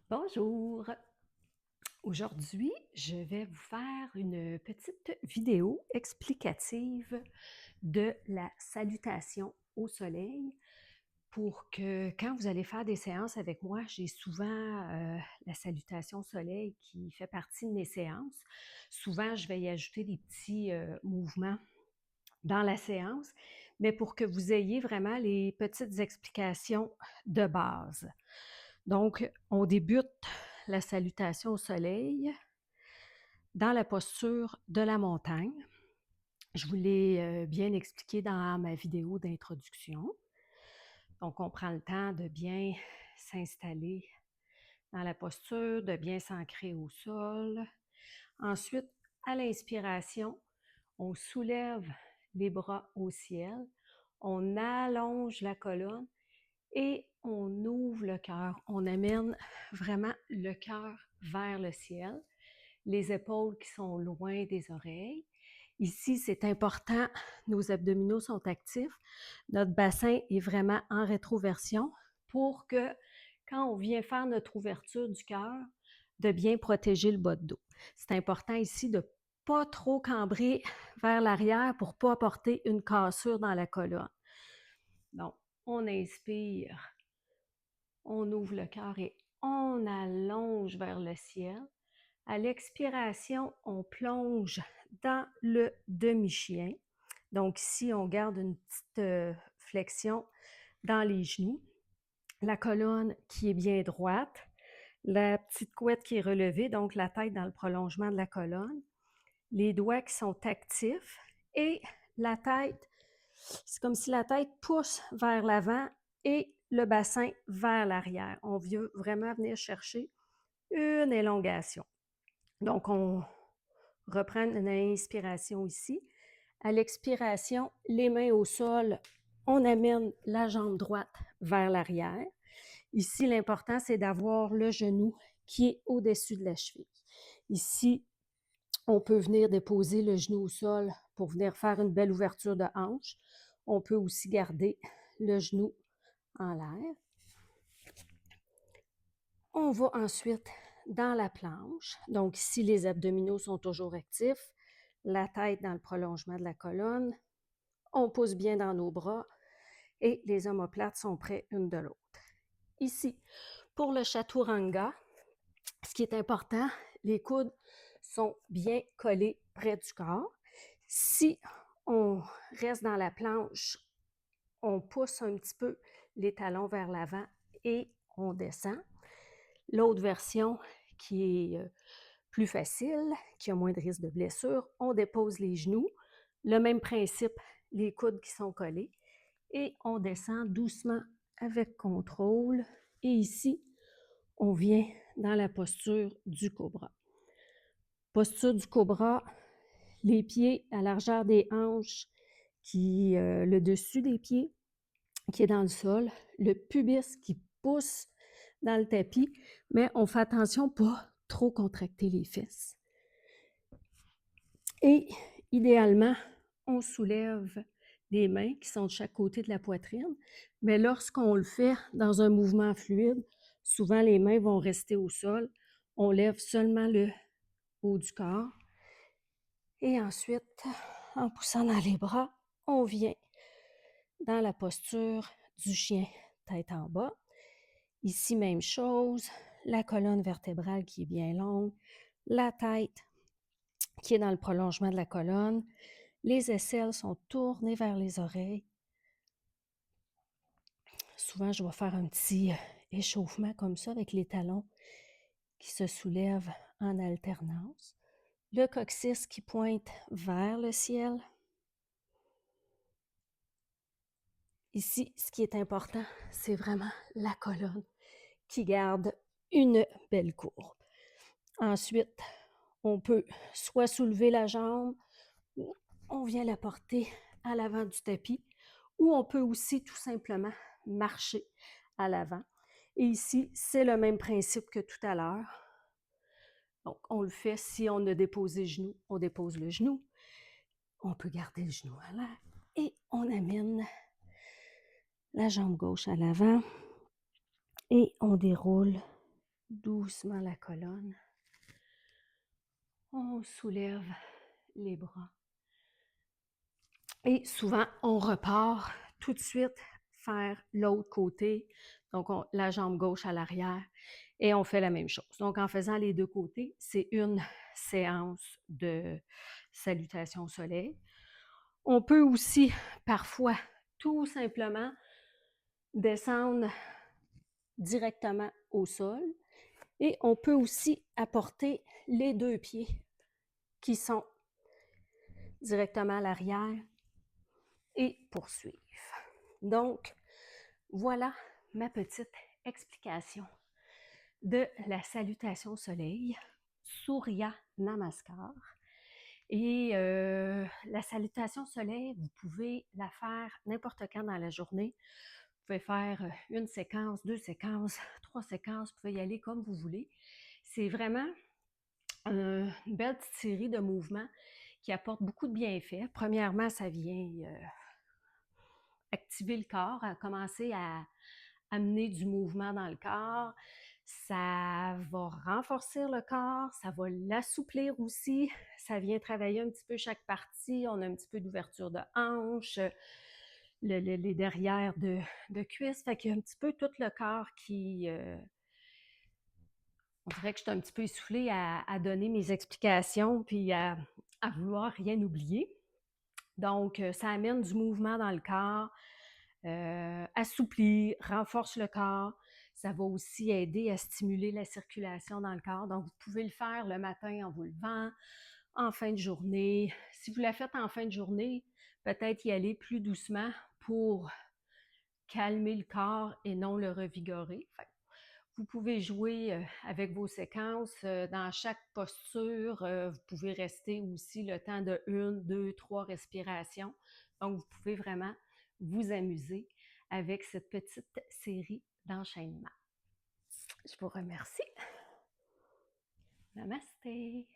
Bonjour! Aujourd'hui, je vais vous faire une petite vidéo explicative de la salutation au soleil pour que quand vous allez faire des séances avec moi, j'ai souvent la salutation au soleil qui fait partie de mes séances. Souvent, je vais y ajouter des petits mouvements dans la séance, mais pour que vous ayez vraiment les petites explications de base. Donc, on débute la salutation au soleil dans la posture de la montagne. Je vous l'ai bien expliqué dans ma vidéo d'introduction. Donc, on prend le temps de bien s'installer dans la posture, de bien s'ancrer au sol. Ensuite, à l'inspiration, on soulève les bras au ciel, on allonge la colonne et on ouvre le cœur. On amène vraiment le cœur vers le ciel, les épaules qui sont loin des oreilles. Ici, c'est important, nos abdominaux sont actifs, notre bassin est vraiment en rétroversion pour que quand on vient faire notre ouverture du cœur, de bien protéger le bas de dos. C'est important ici de pas trop cambrer vers l'arrière pour pas apporter une cassure dans la colonne. Donc, on inspire, on ouvre le cœur et on allonge vers le ciel. À l'expiration, on plonge dans le demi-chien. Donc ici, on garde une petite flexion dans les genoux. La colonne qui est bien droite, la petite couette qui est relevée, donc la tête dans le prolongement de la colonne, les doigts qui sont actifs et la tête, c'est comme si la tête pousse vers l'avant et le bassin vers l'arrière. On veut vraiment venir chercher une élongation. Donc, on reprend une inspiration ici. À l'expiration, les mains au sol, on amène la jambe droite vers l'arrière. Ici, l'important, c'est d'avoir le genou qui est au-dessus de la cheville. Ici, on peut venir déposer le genou au sol pour venir faire une belle ouverture de hanche. On peut aussi garder le genou en l'air. On va ensuite dans la planche. Donc ici, les abdominaux sont toujours actifs, la tête dans le prolongement de la colonne. On pousse bien dans nos bras et les omoplates sont près une de l'autre. Ici, pour le chaturanga, ce qui est important, les coudes sont bien collés près du corps. Si on reste dans la planche, on pousse un petit peu les talons vers l'avant et on descend. L'autre version qui est plus facile, qui a moins de risque de blessure, on dépose les genoux. Le même principe, les coudes qui sont collés. Et on descend doucement avec contrôle. Et ici, on vient dans la posture du cobra. Posture du cobra, les pieds à largeur des hanches, le dessus des pieds qui est dans le sol, le pubis qui pousse dans le tapis, mais on fait attention pas trop contracter les fesses. Et idéalement, on soulève les mains qui sont de chaque côté de la poitrine, mais lorsqu'on le fait dans un mouvement fluide, souvent les mains vont rester au sol. On lève seulement le haut du corps. Et ensuite, en poussant dans les bras, on vient dans la posture du chien tête en bas. Ici, même chose, la colonne vertébrale qui est bien longue, la tête qui est dans le prolongement de la colonne, les aisselles sont tournées vers les oreilles. Souvent, je vais faire un petit échauffement comme ça avec les talons qui se soulèvent en alternance. Le coccyx qui pointe vers le ciel. Ici, ce qui est important, c'est vraiment la colonne qui garde une belle courbe. Ensuite, on peut soit soulever la jambe, ou on vient la porter à l'avant du tapis, ou on peut aussi tout simplement marcher à l'avant. Et ici, c'est le même principe que tout à l'heure. Donc, on le fait si on a déposé le genou, on dépose le genou. On peut garder le genou à l'air et on amène la jambe gauche à l'avant et on déroule doucement la colonne. On soulève les bras. Et souvent, on repart tout de suite faire l'autre côté. Donc, la jambe gauche à l'arrière et on fait la même chose. Donc, en faisant les deux côtés, c'est une séance de salutation au soleil. On peut aussi, parfois, tout simplement descendre directement au sol et on peut aussi apporter les deux pieds qui sont directement à l'arrière et poursuivre. Donc, voilà ma petite explication de la salutation au soleil, Surya Namaskar. Et la salutation au soleil, vous pouvez la faire n'importe quand dans la journée. Vous pouvez faire une séquence, deux séquences, trois séquences, vous pouvez y aller comme vous voulez. C'est vraiment une belle petite série de mouvements qui apportent beaucoup de bienfaits. Premièrement, ça vient activer le corps, à commencer à amener du mouvement dans le corps. Ça va renforcer le corps, ça va l'assouplir aussi. Ça vient travailler un petit peu chaque partie. On a un petit peu d'ouverture de hanche, les derrières de cuisses. Fait qu'il y a un petit peu tout le corps qui... on dirait que je suis un petit peu essoufflée à donner mes explications puis à vouloir rien oublier. Donc, ça amène du mouvement dans le corps, assouplit, renforce le corps. Ça va aussi aider à stimuler la circulation dans le corps. Donc, vous pouvez le faire le matin en vous levant, en fin de journée. Si vous la faites en fin de journée, peut-être y aller plus doucement pour calmer le corps et non le revigorer. Vous pouvez jouer avec vos séquences dans chaque posture. Vous pouvez rester aussi le temps de 1, 2, 3 respirations. Donc, vous pouvez vraiment vous amuser avec cette petite série d'enchaînements. Je vous remercie. Namasté.